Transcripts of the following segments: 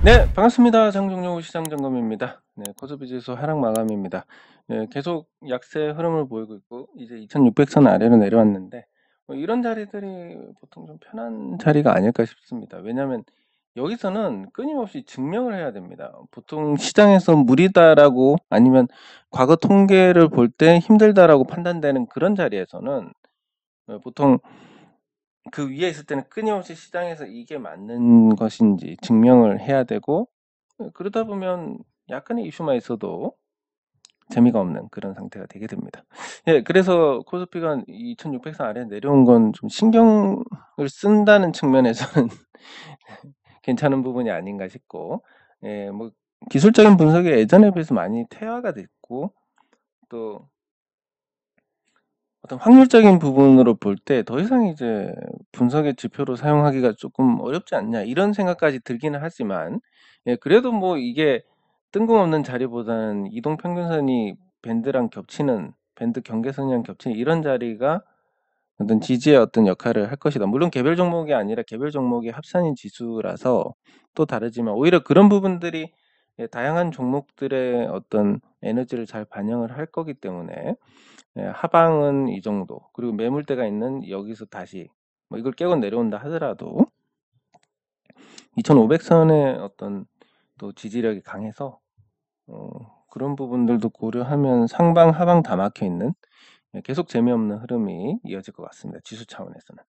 네, 반갑습니다. 장종료 시장점검입니다. 네, 코스피 지수 하락 마감입니다. 네, 계속 약세 흐름을 보이고 있고 이제 2600선 아래로 내려왔는데 이런 자리들이 보통 좀 편한 자리가 아닐까 싶습니다. 왜냐하면 여기서는 끊임없이 증명을 해야 됩니다. 보통 시장에서 무리다라고 아니면 과거 통계를 볼 때 힘들다라고 판단되는 그런 자리에서는 보통 그 위에 있을 때는 끊임없이 시장에서 이게 맞는 것인지 증명을 해야 되고 그러다 보면 약간의 이슈만 있어도 재미가 없는 그런 상태가 되게 됩니다. 예, 그래서 코스피가 2600선 아래 내려온 건 좀 신경을 쓴다는 측면에서는 괜찮은 부분이 아닌가 싶고, 예, 뭐 기술적인 분석이 예전에 비해서 많이 퇴화가 됐고 또 어떤 확률적인 부분으로 볼 때 더 이상 이제 분석의 지표로 사용하기가 조금 어렵지 않냐 이런 생각까지 들기는 하지만 예, 그래도 뭐 이게 뜬금없는 자리보다는 이동평균선이 밴드랑 겹치는 밴드 경계선이랑 겹치는 이런 자리가 어떤 지지의 어떤 역할을 할 것이다. 물론 개별 종목이 아니라 개별 종목의 합산인 지수라서 또 다르지만 오히려 그런 부분들이 예, 다양한 종목들의 어떤 에너지를 잘 반영을 할 거기 때문에 예, 하방은 이 정도. 그리고 매물대가 있는 여기서 다시 뭐 이걸 깨고 내려온다 하더라도 2500선의 어떤 또 지지력이 강해서 그런 부분들도 고려하면 상방 하방 다 막혀 있는 예, 계속 재미없는 흐름이 이어질 것 같습니다. 지수 차원에서는.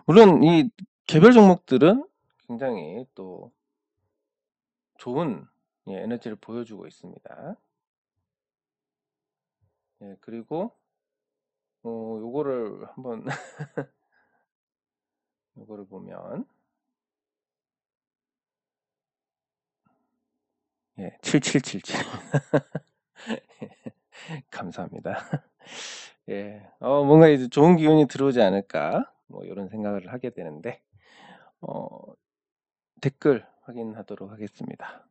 물론 이 개별 종목들은 굉장히 또 좋은 예, 에너지를 보여주고 있습니다. 예, 그리고 요거를 한번 요거를 보면 예, 7777 감사합니다. 예. 뭔가 이제 좋은 기운이 들어오지 않을까 뭐 요런 생각을 하게 되는데 어 댓글 확인하도록 하겠습니다.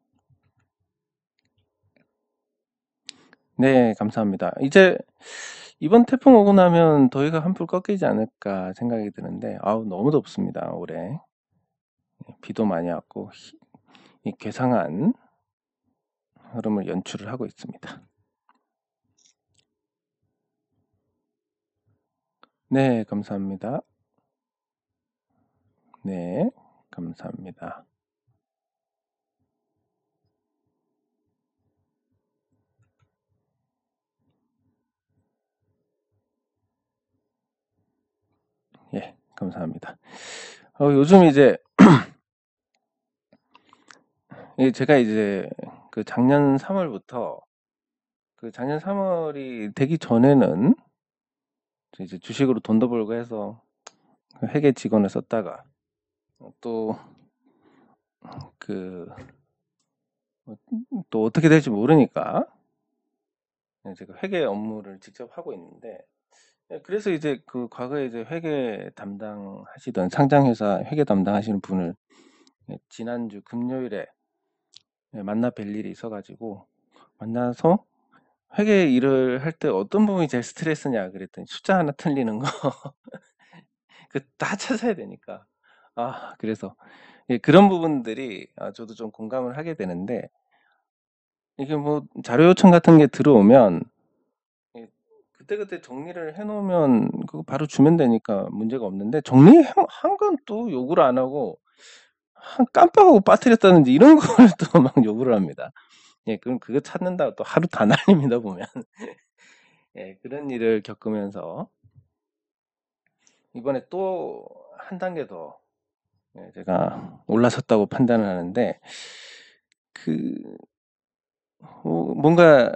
네, 감사합니다. 이제 이번 태풍 오고 나면 더위가 한풀 꺾이지 않을까 생각이 드는데 아우 너무 덥습니다, 올해. 비도 많이 왔고 이 괴상한 흐름을 연출을 하고 있습니다. 네, 감사합니다. 네, 감사합니다. 예, 감사합니다. 요즘 이제 제가 이제 그 작년 3월부터 그 작년 3월이 되기 전에는 이제 주식으로 돈도 벌고 해서 회계 직원을 썼다가 또 그 또 어떻게 될지 모르니까 제가 회계 업무를 직접 하고 있는데 그래서 이제 그 과거에 이제 회계 담당하시던 상장회사 회계 담당하시는 분을 지난주 금요일에 만나 뵐 일이 있어가지고 만나서 회계 일을 할 때 어떤 부분이 제일 스트레스냐 그랬더니 숫자 하나 틀리는 거 그 다 찾아야 되니까 그래서 예, 그런 부분들이 저도 좀 공감을 하게 되는데 이게 뭐 자료 요청 같은 게 들어오면 예, 그때그때 정리를 해 놓으면 그거 바로 주면 되니까 문제가 없는데 정리한 건 또 요구를 안 하고 깜빡하고 빠뜨렸다든지 이런 거를 또 막 요구를 합니다. 예, 그럼 그거 찾는다고 또 하루 다 날립니다 보면. 예, 그런 일을 겪으면서 이번에 또 한 단계 더 예, 제가 올라섰다고 판단을 하는데 그 뭔가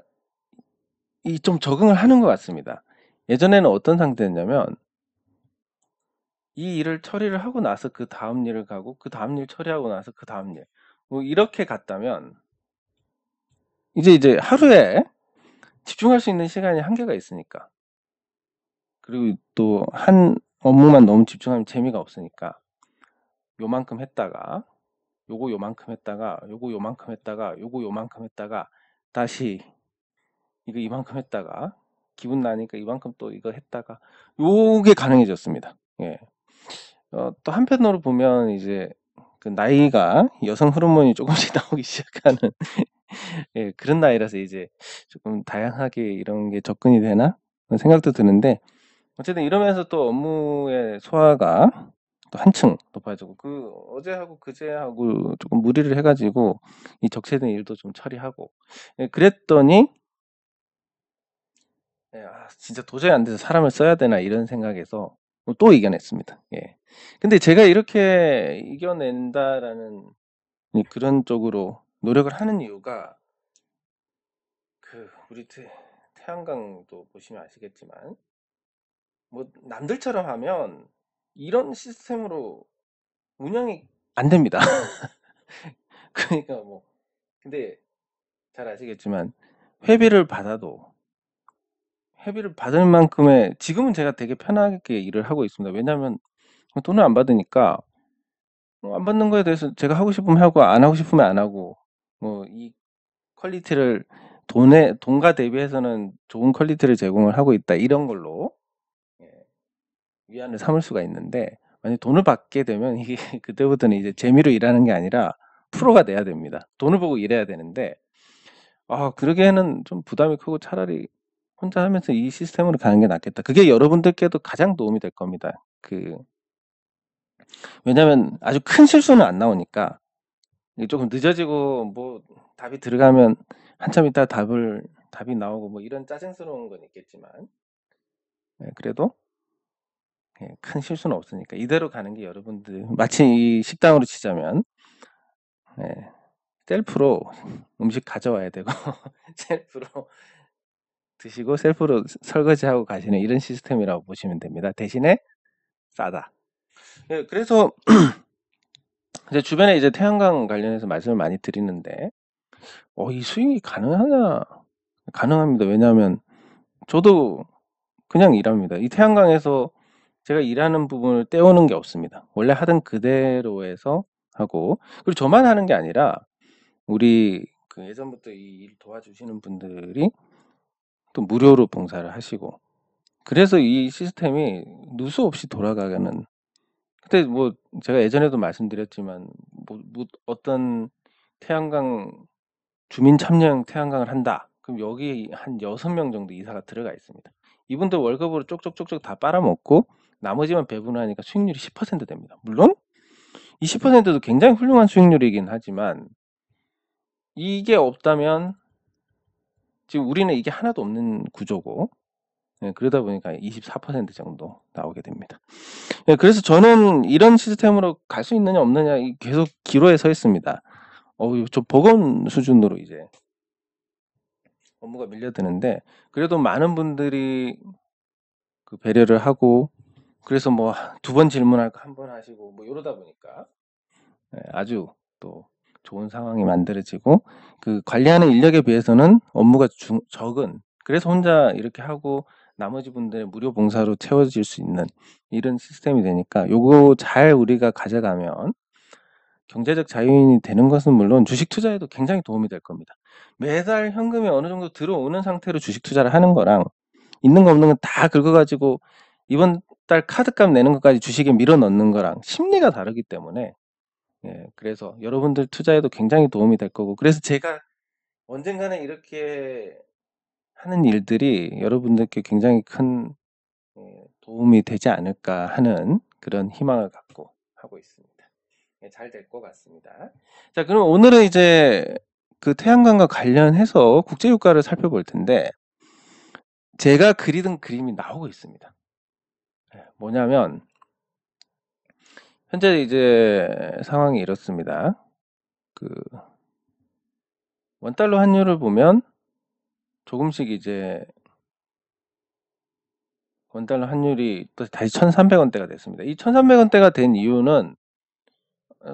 이 좀 적응을 하는 것 같습니다. 예전에는 어떤 상태였냐면 이 일을 처리를 하고 나서 그다음 일을 가고 그다음 일 처리하고 나서 그다음 일 뭐 이렇게 갔다면 이제 하루에 집중할 수 있는 시간이 한계가 있으니까 그리고 또 한 업무만 너무 집중하면 재미가 없으니까 요만큼 했다가 요거 요만큼 했다가 요거 요만큼 했다가 요거 요만큼 했다가 다시 이거 이만큼 했다가 기분 나니까 이만큼 또 이거 했다가 요게 가능해졌습니다. 예. 또 한편으로 보면 이제 그 나이가 여성 호르몬이 조금씩 나오기 시작하는 예 그런 나이라서 이제 조금 '다양하게 이런 게 접근이 되나?' 그런 생각도 드는데 어쨌든 이러면서 또 업무의 소화가 또 한층 높아지고 그 어제하고 그제하고 조금 무리를 해 가지고 이 적체된 일도 좀 처리하고 예 그랬더니 예 '아 진짜 도저히 안 돼서 사람을 써야 되나.' 이런 생각에서 또 이겨냈습니다. 예. 근데 제가 이렇게 이겨낸다라는 그런 쪽으로 노력을 하는 이유가 그 우리 태양광도 보시면 아시겠지만 뭐 남들처럼 하면 이런 시스템으로 운영이 안 됩니다. 그러니까 뭐 근데 잘 아시겠지만 회비를 받아도 회비를 받을 만큼의 지금은 제가 되게 편하게 일을 하고 있습니다. 왜냐하면 돈을 안 받으니까 안 받는 거에 대해서 제가 하고 싶으면 하고 안 하고 싶으면 안 하고 뭐 이 퀄리티를 돈과 대비해서는 좋은 퀄리티를 제공을 하고 있다 이런 걸로 예 위안을 삼을 수가 있는데 만약에 돈을 받게 되면 이게 그때부터는 이제 재미로 일하는 게 아니라 프로가 돼야 됩니다. 돈을 보고 일해야 되는데 아 그러기에는 좀 부담이 크고 차라리 혼자 하면서 이 시스템으로 가는 게 낫겠다. 그게 여러분들께도 가장 도움이 될 겁니다. 왜냐면 아주 큰 실수는 안 나오니까 이게 쪼금 늦어지고 뭐 답이 들어가면 한참 있다가 답이 나오고 뭐 이런 짜증스러운 건 있겠지만 예 그래도 예 큰 실수는 없으니까 이대로 가는 게 여러분들 마치 이 식당으로 치자면 예 셀프로 음식 가져와야 되고 셀프로 드시고 셀프로 설거지하고 가시는 이런 시스템이라고 보시면 됩니다. 대신에 싸다. 예 그래서 제 주변에 이제 태양광 관련해서 말씀을 많이 드리는데 이 수익이 가능하냐? 가능합니다. 왜냐하면 저도 그냥 일합니다. 이 태양광에서 제가 일하는 부분을 떼오는 게 없습니다. 원래 하던 그대로 해서 하고 그리고 저만 하는 게 아니라 우리 그 예전부터 이 일 도와주시는 분들이 또 무료로 봉사를 하시고 그래서 이 시스템이 누수 없이 돌아가는 근데 뭐 제가 예전에도 말씀드렸지만 뭐 어떤 태양광 주민 참여형 태양광을 한다. 그럼 여기 한 6명 정도 이사가 들어가 있습니다. 이분들 월급으로 쪽쪽쪽쪽 다 빨아먹고 나머지만 배분하니까 수익률이 10% 됩니다. 물론 이 10%도 굉장히 훌륭한 수익률이긴 하지만 이게 없다면 지금 우리는 이게 하나도 없는 구조고 예 그러다 보니까 24% 정도 나오게 됩니다. 예 그래서 저는 이런 시스템으로 갈 수 있느냐 없느냐 계속 기로에 서 있습니다. 저 보건 수준으로 이제 업무가 밀려드는데 그래도 많은 분들이 그 배려를 하고 그래서 뭐 2번 질문할 거 1번 하시고 뭐 이러다 보니까 예 아주 또 좋은 상황이 만들어지고 그 관리하는 인력에 비해서는 업무가 적은 그래서 혼자 이렇게 하고 나머지 분들 무료 봉사로 채워질 수 있는 이런 시스템이 되니까 요거 잘 우리가 가져가면 경제적 자유인이 되는 것은 물론 주식 투자에도 굉장히 도움이 될 겁니다. 매달 현금이 어느 정도 들어오는 상태로 주식 투자를 하는 거랑 있는 거 없는 거 다 긁어 가지고 이번 달 카드값 내는 것까지 주식에 밀어 넣는 거랑 심리가 다르기 때문에 예 그래서 여러분들 투자에도 굉장히 도움이 될 거고 그래서 제가 언젠가는 이렇게 하는 일들이 여러분들께 굉장히 큰 도움이 되지 않을까 하는 그런 희망을 갖고 하고 있습니다. 예 잘 될 것 같습니다. 자 그럼 오늘은 이제 그 태양광과 관련해서 국제 유가를 살펴볼 텐데 제가 그리던 그림이 나오고 있습니다. 예 뭐냐면 현재 이제 상황이 이렇습니다. 그 원달러 환율을 보면 조금씩 이제 원달러 환율이 또 다시 1,300원대가 됐습니다. 이 1,300원대가 된 이유는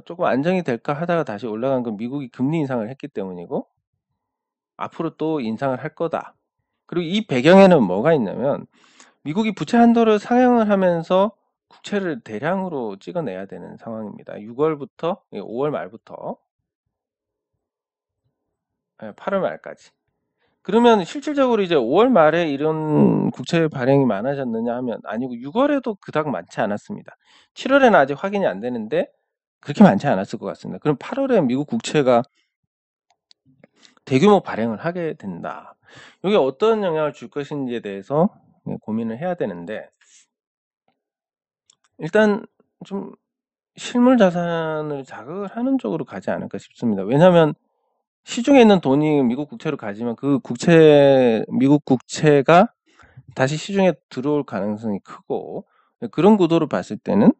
조금 안정이 될까 하다가 다시 올라간 건 미국이 금리 인상을 했기 때문이고 앞으로 또 인상을 할 거다. 그리고 이 배경에는 뭐가 있냐면 미국이 부채 한도를 상향을 하면서 국채를 대량으로 찍어내야 되는 상황입니다. 6월부터 5월 말부터 8월 말까지. 그러면 실질적으로 이제 5월 말에 이런 국채 발행이 많아졌느냐 하면 아니고 6월에도 그닥 많지 않았습니다. 7월에는 아직 확인이 안 되는데 그렇게 많지 않았을 것 같습니다. 그럼 8월에 미국 국채가 대규모 발행을 하게 된다. 이게 어떤 영향을 줄 것인지에 대해서 고민을 해야 되는데, 일단 좀 실물 자산을 자극을 하는 쪽으로 가지 않을까 싶습니다. 왜냐하면 시중에 있는 돈이 미국 국채로 가지만 미국 국채가 다시 시중에 들어올 가능성이 크고, 그런 구도로 봤을 때는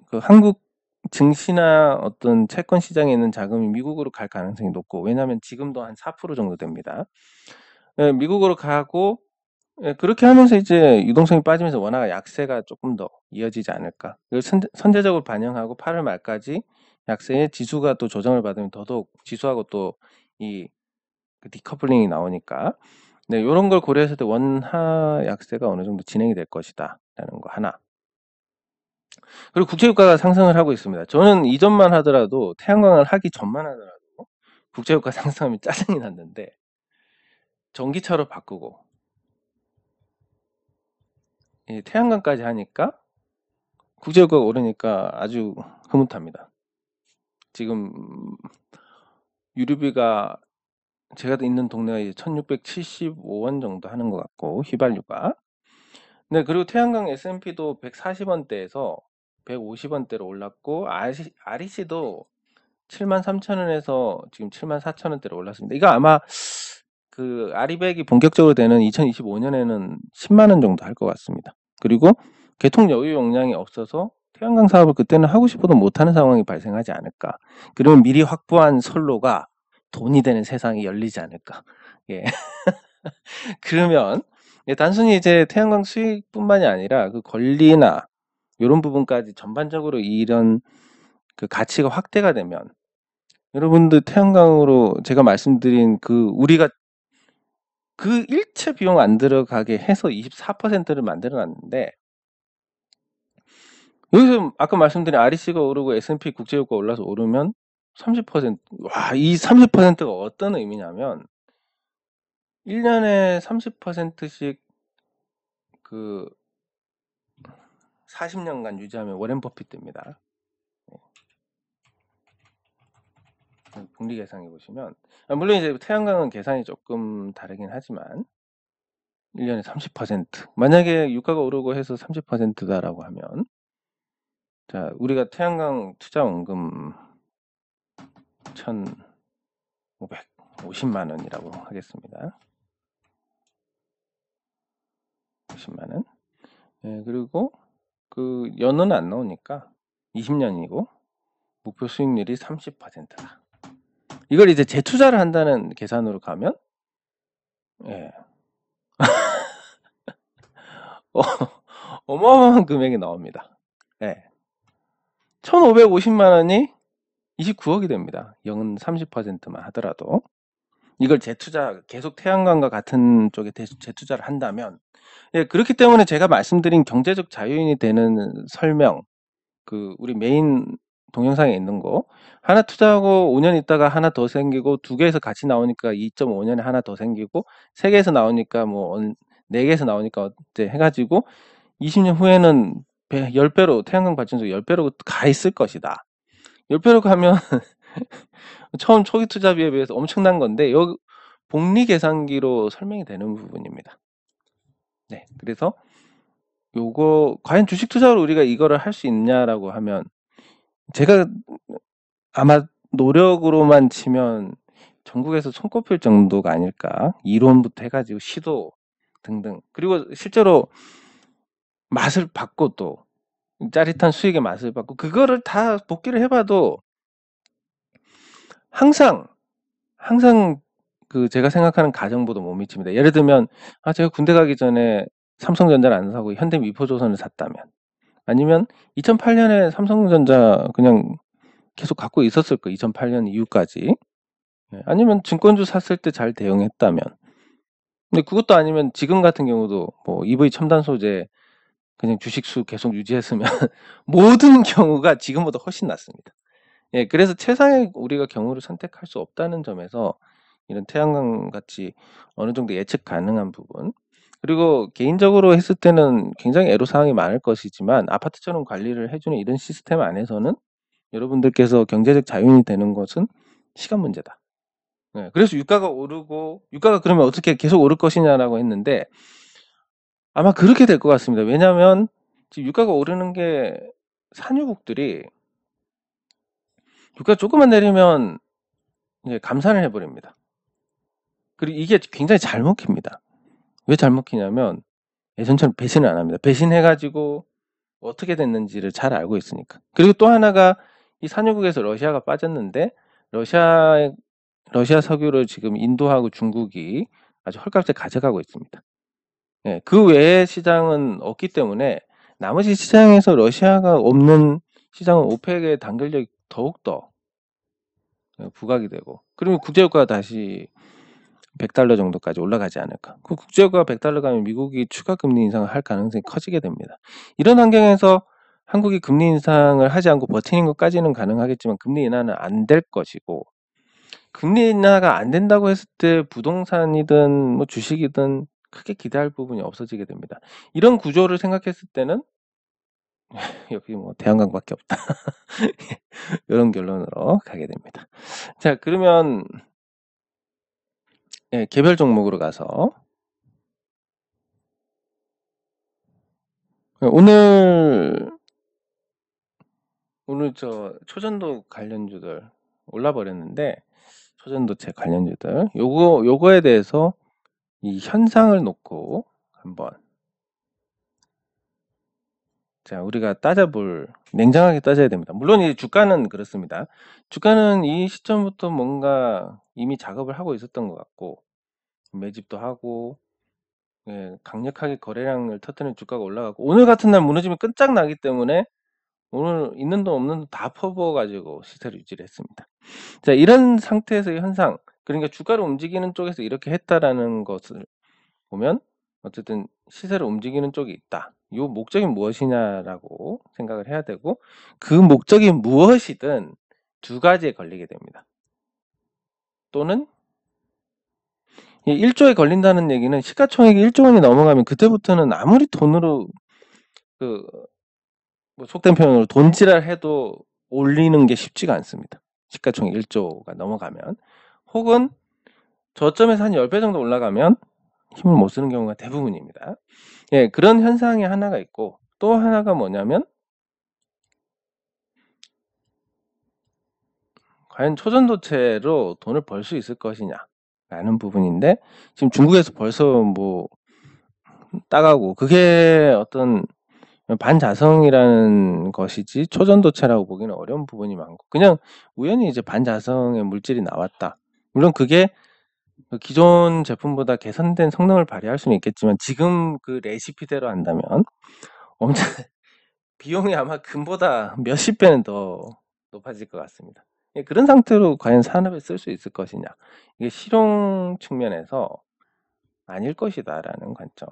그 한국 증시나 어떤 채권 시장에 있는 자금이 미국으로 갈 가능성이 높고, 왜냐하면 지금도 한 4% 정도 됩니다. 미국으로 가고, 그렇게 하면서 이제 유동성이 빠지면서 원화가 약세가 조금 더 이어지지 않을까. 이걸 선제적으로 반영하고 8월 말까지 약세의 지수가 또 조정을 받으면 더더욱 지수하고 또 이 디커플링이 나오니까, 네, 이런 걸 고려했을 때 원화 약세가 어느 정도 진행이 될 것이다 라는 거 하나. 그리고 국제유가가 상승을 하고 있습니다. 저는 이전만 하더라도, 태양광을 하기 전만 하더라도 국제유가 상승하면 짜증이 났는데, 전기차로 바꾸고 이 태양광까지 하니까 국제유가가 오르니까 아주 흐뭇합니다. 지금 유류비가 제가 있는 동네가 이제 1675원 정도 하는 것 같고, 휘발유가. 네, 그리고 태양광 S&P도 140원대에서 150원대로 올랐고, REC도 73,000원에서 지금 74,000원대로 올랐습니다. 이거 아마 그 아리백이 본격적으로 되는 2025년에는 10만 원 정도 할 것 같습니다. 그리고 개통 여유 용량이 없어서 태양광 사업을 그때는 하고 싶어도 못하는 상황이 발생하지 않을까. 그러면 미리 확보한 선로가 돈이 되는 세상이 열리지 않을까. 예. 그러면 단순히 이제 태양광 수익뿐만이 아니라 그 권리나 이런 부분까지 전반적으로 이런 그 가치가 확대가 되면, 여러분들 태양광으로 제가 말씀드린 우리가 그 일체 비용 안 들어가게 해서 24%를 만들어 놨는데, 여기서 아까 말씀드린 REC가 오르고 S&P 국제유가 올라서 오르면 30%, 와, 이 30%가 어떤 의미냐면 1년에 30%씩 그 40년간 유지하면 워렌 버핏입니다. 복리 계산해 보시면, 물론 이제 태양광은 계산이 조금 다르긴 하지만 1년에 30%, 만약에 유가가 오르고 해서 30%다라고 하면, 자, 우리가 태양광 투자원금 1,550만 원이라고 하겠습니다. 50만 원. 예, 그리고 그 연은 안 나오니까 20년이고 목표 수익률이 30%다. 이걸 이제 재투자를 한다는 계산으로 가면, 예. 어마어마한 금액이 나옵니다. 예. 1,550만 원이 29억이 됩니다. 영은 30%만 하더라도. 이걸 재투자, 계속 태양광과 같은 쪽에 재투자를 한다면, 예, 그렇기 때문에 제가 말씀드린 경제적 자유인이 되는 설명, 우리 메인 동영상에 있는 거, 하나 투자하고 5년 있다가 하나 더 생기고, 2개에서 같이 나오니까 2.5년에 하나 더 생기고, 3개에서 나오니까 4개에서 나오니까 어때 해가지고 20년 후에는 10배로, 태양광 발전소 10배로 가 있을 것이다. 10배로 가면 처음 초기 투자비에 비해서 엄청난 건데, 여기 복리 계산기로 설명이 되는 부분입니다. 네, 그래서 요거 과연 주식 투자로 우리가 이거를 할 수 있냐라고 하면, 제가 아마 노력으로만 치면 전국에서 손꼽힐 정도가 아닐까. 이론부터 해가지고 시도 등등, 그리고 실제로 맛을 봤고, 또 짜릿한 수익의 맛을 봤고, 그거를 다 복기를 해봐도 항상 제가 생각하는 가정보다 못 미칩니다. 예를 들면, 제가 군대 가기 전에 삼성전자를 안 사고 현대미포조선을 샀다면, 아니면 2008년에 삼성전자 그냥 계속 갖고 있었을 거, 2008년 이후까지. 아니면 증권주 샀을 때 잘 대응했다면. 근데 그것도 아니면 지금 같은 경우도 EV 첨단 소재 그냥 주식수 계속 유지했으면 모든 경우가 지금보다 훨씬 낫습니다. 예, 그래서 최상의 우리가 경우를 선택할 수 없다는 점에서 이런 태양광 같이 어느 정도 예측 가능한 부분, 그리고 개인적으로 했을 때는 굉장히 애로사항이 많을 것이지만, 아파트처럼 관리를 해주는 이런 시스템 안에서는 여러분들께서 경제적 자유인이 되는 것은 시간 문제다. 네, 그래서 유가가 오르고 유가가 그러면 어떻게 계속 오를 것이냐라고 했는데 아마 그렇게 될 것 같습니다. 왜냐하면 지금 유가가 오르는 게 산유국들이 유가 조금만 내리면 이제 감산을 해버립니다. 그리고 이게 굉장히 잘 먹힙니다. 왜 잘 먹히냐면 예전처럼 배신을 안 합니다. 배신해가지고 어떻게 됐는지를 잘 알고 있으니까. 그리고 또 하나가 이 산유국에서 러시아가 빠졌는데 러시아 석유를 지금 인도하고 중국이 아주 헐값에 가져가고 있습니다. 예, 그 외의 시장은 없기 때문에 나머지 시장에서 러시아가 없는 시장은 오펙의 단결력이 더욱더 부각이 되고 그러면 국제유가가 다시 $100 정도까지 올라가지 않을까. 그 국제유가가 $100 가면 미국이 추가 금리 인상을 할 가능성이 커지게 됩니다. 이런 환경에서 한국이 금리 인상을 하지 않고 버티는 것까지는 가능하겠지만 금리 인하는 안 될 것이고 금리 인하가 안 된다고 했을 때 부동산이든 뭐 주식이든 크게 기대할 부분이 없어지게 됩니다. 이런 구조를 생각했을 때는 여기 뭐 태양광밖에 없다. 이런 결론으로 가게 됩니다. 자, 그러면 예, 개별 종목으로 가서 오늘 저 초전도 관련주들 올라 버렸는데 초전도체 관련주들 요거에 대해서 이 현상을 놓고 한번 자 우리가 냉정하게 따져야 됩니다. 물론 이 주가는 그렇습니다. 주가는 이 시점부터 뭔가 이미 작업을 하고 있었던 것 같고 매집도 하고 예, 강력하게 거래량을 터뜨리는 주가가 올라가고 오늘 같은 날 무너지면 끝장나기 때문에 오늘 있는 돈 없는 돈 다 퍼부어가지고 시세를 유지를 했습니다. 자, 이런 상태에서의 현상, 그러니까 주가를 움직이는 쪽에서 이렇게 했다라는 것을 보면 어쨌든 시세를 움직이는 쪽이 있다. 이 목적이 무엇이냐라고 생각을 해야 되고 그 목적이 무엇이든 두 가지에 걸리게 됩니다. 또는 1조에 걸린다는 얘기는 시가총액이 1조 원이 넘어가면 그때부터는 아무리 돈으로 뭐 속된 표현으로 돈지랄 해도 올리는 게 쉽지가 않습니다. 시가총액 1조가 넘어가면 혹은 저점에서 한 10배 정도 올라가면 힘을 못 쓰는 경우가 대부분입니다. 예, 그런 현상이 하나가 있고 또 하나가 뭐냐면 과연 초전도체로 돈을 벌 수 있을 것이냐 라는 부분인데 지금 중국에서 벌써 뭐 따가고 그게 어떤 반자성이라는 것이지 초전도체라고 보기는 어려운 부분이 많고 그냥 우연히 이제 반자성의 물질이 나왔다. 물론 그게 기존 제품보다 개선된 성능을 발휘할 수는 있겠지만 지금 그 레시피대로 한다면 엄청 비용이 아마 금보다 몇십 배는 더 높아질 것 같습니다. 그런 상태로 과연 산업에 쓸 수 있을 것이냐 이게 실용 측면에서 아닐 것이다라는 관점.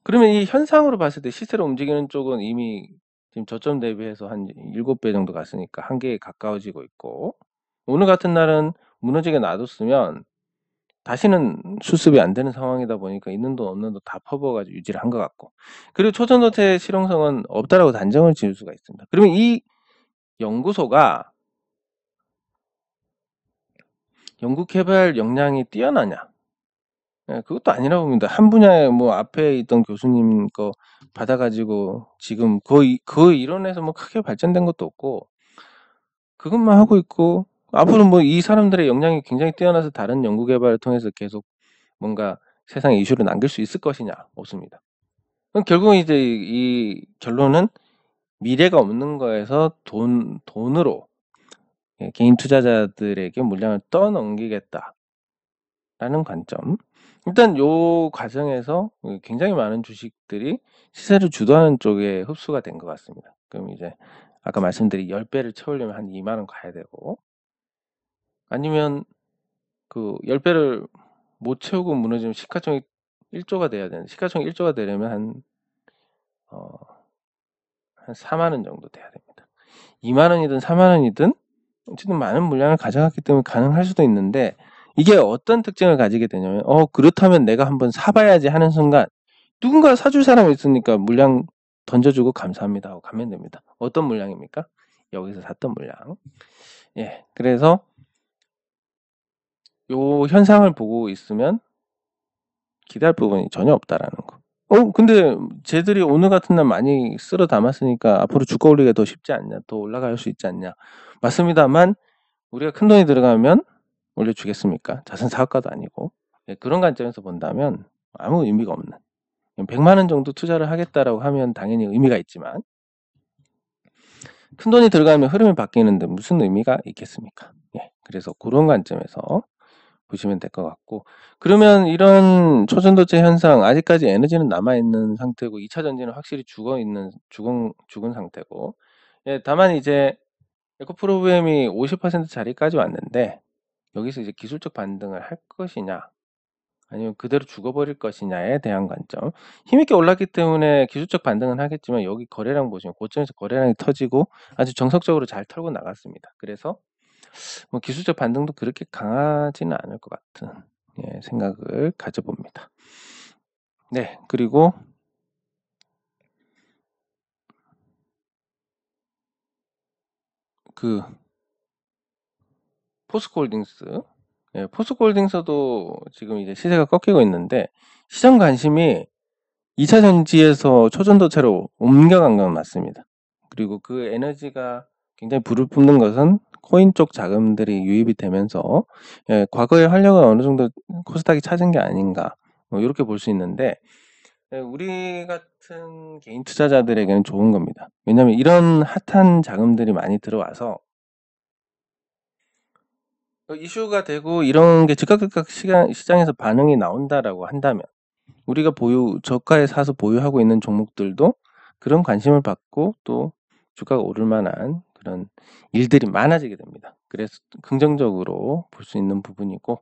그러면 이 현상으로 봤을 때 시세를 움직이는 쪽은 이미 지금 저점 대비해서 한 7배 정도 갔으니까 한계에 가까워지고 있고 오늘 같은 날은 무너지게 놔뒀으면 다시는 수습이 안 되는 상황이다 보니까 있는 돈 없는 돈 다 퍼부어가지고 유지를 한 것 같고 그리고 초전도체의 실용성은 없다라고 단정을 지을 수가 있습니다. 그러면 이 연구소가 연구개발 역량이 뛰어나냐? 예, 그것도 아니라고 봅니다. 한 분야에 뭐 앞에 있던 교수님 거 받아가지고 지금 그 이론에서 뭐 크게 발전된 것도 없고 그것만 하고 있고 앞으로 뭐 이 사람들의 역량이 굉장히 뛰어나서 다른 연구개발을 통해서 계속 뭔가 세상에 이슈를 남길 수 있을 것이냐? 없습니다. 그럼 결국은 이제 이 결론은 미래가 없는 거에서 돈으로 개인 투자자들에게 물량을 떠넘기겠다라는 관점. 일단 요 과정에서 굉장히 많은 주식들이 시세를 주도하는 쪽에 흡수가 된 것 같습니다. 그럼 이제 아까 말씀드린 10배를 채우려면 한 2만 원 가야 되고 아니면 그 10배를 못 채우고 무너지면 시가총액 1조가 돼야 되는데 시가총액 1조가 되려면 한 4만 원 정도 돼야 됩니다. 2만 원이든 4만 원이든 어쨌든 많은 물량을 가져갔기 때문에 가능할 수도 있는데 이게 어떤 특징을 가지게 되냐면 그렇다면 내가 한번 사봐야지 하는 순간 누군가 사줄 사람이 있으니까 물량 던져주고 감사합니다 하고 가면 됩니다. 어떤 물량입니까? 여기서 샀던 물량. 예, 그래서 요 현상을 보고 있으면 기대할 부분이 전혀 없다라는 거. 근데 쟤들이 오늘 같은 날 많이 쓸어 담았으니까 앞으로 주가 올리기가 더 쉽지 않냐, 더 올라갈 수 있지 않냐. 맞습니다만 우리가 큰돈이 들어가면 올려주겠습니까? 자선 사업가도 아니고. 예, 그런 관점에서 본다면 아무 의미가 없는, 100만 원 정도 투자를 하겠다라고 하면 당연히 의미가 있지만 큰돈이 들어가면 흐름이 바뀌는데 무슨 의미가 있겠습니까? 예, 그래서 그런 관점에서 보시면 될 것 같고, 그러면 이런 초전도체 현상, 아직까지 에너지는 남아있는 상태고 2차 전지는 확실히 죽은 상태고, 예, 다만 이제 에코프로그램이 50% 자리까지 왔는데 여기서 이제 기술적 반등을 할 것이냐 아니면 그대로 죽어버릴 것이냐에 대한 관점. 힘있게 올랐기 때문에 기술적 반등은 하겠지만 여기 거래량 보시면 고점에서 거래량이 터지고 아주 정석적으로 잘 털고 나갔습니다. 그래서 뭐 기술적 반등도 그렇게 강하지는 않을 것 같은, 예, 생각을 가져봅니다. 네, 그리고 그 포스코홀딩스, 예, 포스코홀딩스도 지금 이제 시세가 꺾이고 있는데 시장 관심이 2차 전지에서 초전도체로 옮겨간 건 맞습니다. 그리고 그 에너지가 굉장히 불을 뿜는 것은 코인 쪽 자금들이 유입이 되면서, 예, 과거의 활력을 어느 정도 코스닥이 찾은 게 아닌가, 이렇게 볼 수 있는데, 예, 우리 같은 개인 투자자들에게는 좋은 겁니다. 왜냐하면 이런 핫한 자금들이 많이 들어와서 이슈가 되고 이런 게 즉각 시장에서 반응이 나온다라고 한다면 우리가 저가에 사서 보유하고 있는 종목들도 그런 관심을 받고 또 주가가 오를 만한 그런 일들이 많아지게 됩니다. 그래서 긍정적으로 볼 수 있는 부분이고,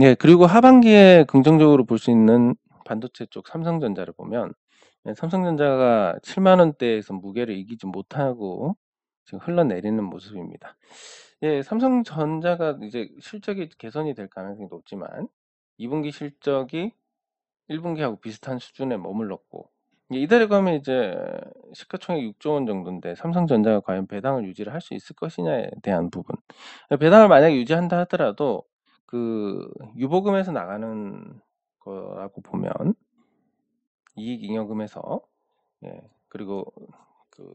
예, 그리고 하반기에 긍정적으로 볼 수 있는 반도체 쪽 삼성전자를 보면, 예, 삼성전자가 7만 원대에서 무게를 이기지 못하고 지금 흘러내리는 모습입니다. 예, 삼성전자가 이제 실적이 개선이 될 가능성이 높지만 2분기 실적이 1분기하고 비슷한 수준에 머물렀고, 이대로 가면 이제 시가총액 6조 원 정도인데 삼성전자가 과연 배당을 유지를 할 수 있을 것이냐에 대한 부분. 배당을 만약에 유지한다 하더라도 그 유보금에서 나가는 거라고 보면 이익잉여금에서, 예, 그리고 그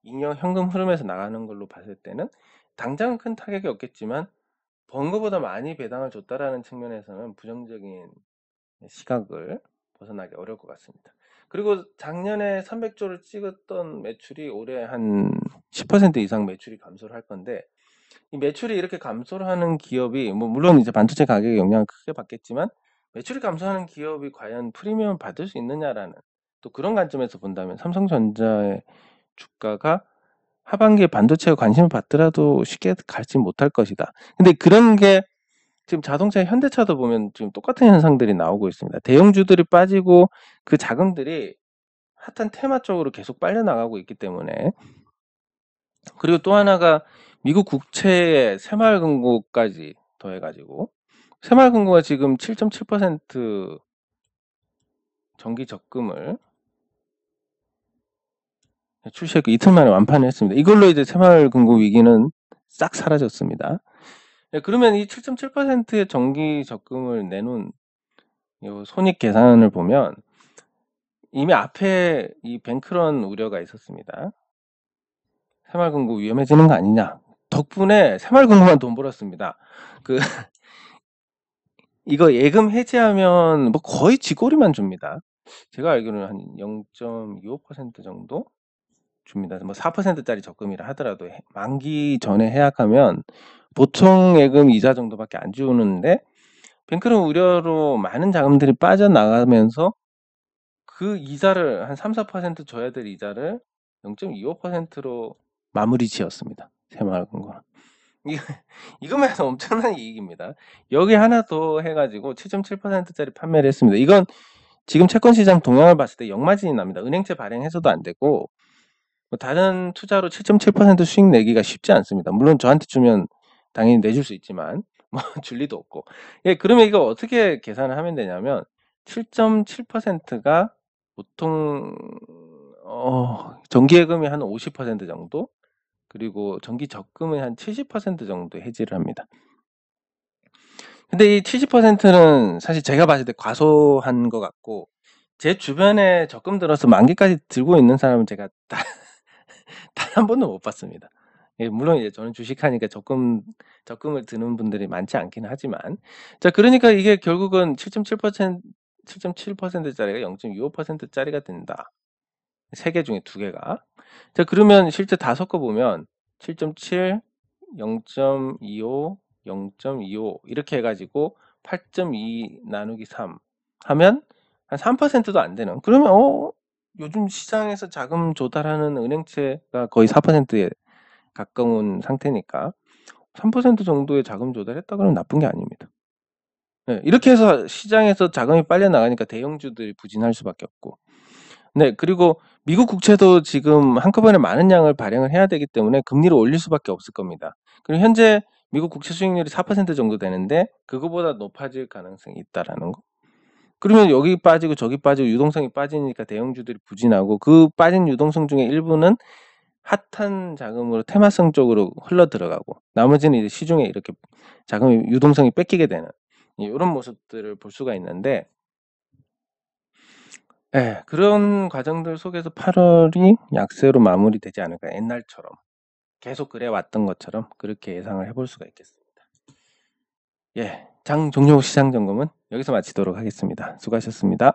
잉여 현금 흐름에서 나가는 걸로 봤을 때는 당장은 큰 타격이 없겠지만 번 거보다 많이 배당을 줬다라는 측면에서는 부정적인 시각을 벗어나기 어려울 것 같습니다. 그리고 작년에 300조를 찍었던 매출이 올해 한 10% 이상 매출이 감소를 할 건데, 이 매출이 이렇게 감소를 하는 기업이 뭐 물론 이제 반도체 가격에 영향을 크게 받겠지만 매출이 감소하는 기업이 과연 프리미엄을 받을 수 있느냐라는 또 그런 관점에서 본다면 삼성전자의 주가가 하반기에 반도체에 관심을 받더라도 쉽게 갈지 못할 것이다. 근데 그런 게 지금 자동차 현대차도 보면 지금 똑같은 현상들이 나오고 있습니다. 대형주들이 빠지고 그 자금들이 핫한 테마 쪽으로 계속 빨려나가고 있기 때문에, 그리고 또 하나가 미국 국채의 새마을금고까지 더해가지고 새마을금고가 지금 7.7% 정기 적금을 출시했고 이틀 만에 완판을 했습니다. 이걸로 이제 새마을금고 위기는 싹 사라졌습니다. 예, 그러면 이 7.7%의 정기 적금을 내놓은 요 손익 계산을 보면 이미 앞에 이 뱅크런 우려가 있었습니다. 새마을금고 위험해지는 거 아니냐. 덕분에 새마을금고만 돈 벌었습니다. 이거 예금 해지하면 뭐 거의 쥐꼬리만 줍니다. 제가 알기로는 한 0.25% 정도 줍니다. 뭐 4%짜리 적금이라 하더라도 만기 전에 해약하면 보통 예금 이자 정도밖에 안 주는데 뱅크런 우려로 많은 자금들이 빠져나가면서 그 이자를 한 3~4% 줘야 될 이자를 0.25%로 마무리 지었습니다. 새마을금고는. 이거만 해도 엄청난 이익입니다. 여기 하나 더 해가지고 7.7%짜리 판매를 했습니다. 이건 지금 채권 시장 동향을 봤을 때 역마진이 납니다. 은행채 발행해서도 안 되고 뭐 다른 투자로 7.7% 수익 내기가 쉽지 않습니다. 물론 저한테 주면 당연히 내줄 수 있지만 뭐 줄 리도 없고. 예, 그러면 이거 어떻게 계산을 하면 되냐면 7.7%가 보통 정기예금이 한 50% 정도, 그리고 정기 적금의 한 70% 정도 해지를 합니다. 근데 이 70%는 사실 제가 봤을 때 과소한 것 같고, 제 주변에 적금 들어서 만기까지 들고 있는 사람은 제가 단 한 번도 못 봤습니다. 예, 물론 이제 저는 주식하니까 적금을 드는 분들이 많지 않기는 하지만, 자, 그러니까 이게 결국은 7.7% 짜리가 0.25% 짜리가 된다. 3개 중에 2개가. 자, 그러면 실제 다 섞어 보면 7.7, 0.25, 0.25 이렇게 해 가지고 8.2 나누기 3 하면 한 3%도 안 되는. 그러면 요즘 시장에서 자금 조달하는 은행채가 거의 4%에 가까운 상태니까 3% 정도의 자금 조달했다 그러면 나쁜 게 아닙니다. 네, 이렇게 해서 시장에서 자금이 빨려 나가니까 대형주들이 부진할 수밖에 없고. 네, 그리고 미국 국채도 지금 한꺼번에 많은 양을 발행을 해야 되기 때문에 금리를 올릴 수밖에 없을 겁니다. 그리고 현재 미국 국채 수익률이 4% 정도 되는데 그거보다 높아질 가능성이 있다라는 거. 그러면 여기 빠지고 저기 빠지고 유동성이 빠지니까 대형주들이 부진하고, 그 빠진 유동성 중에 일부는 핫한 자금으로 테마성 쪽으로 흘러 들어가고, 나머지는 이제 시중에 이렇게 자금이 유동성이 뺏기게 되는 이런 모습들을 볼 수가 있는데, 예, 그런 과정들 속에서 8월이 약세로 마무리되지 않을까. 옛날처럼 계속 그래 왔던 것처럼 그렇게 예상을 해볼 수가 있겠습니다. 예, 장 종료 시장 점검은 여기서 마치도록 하겠습니다. 수고하셨습니다.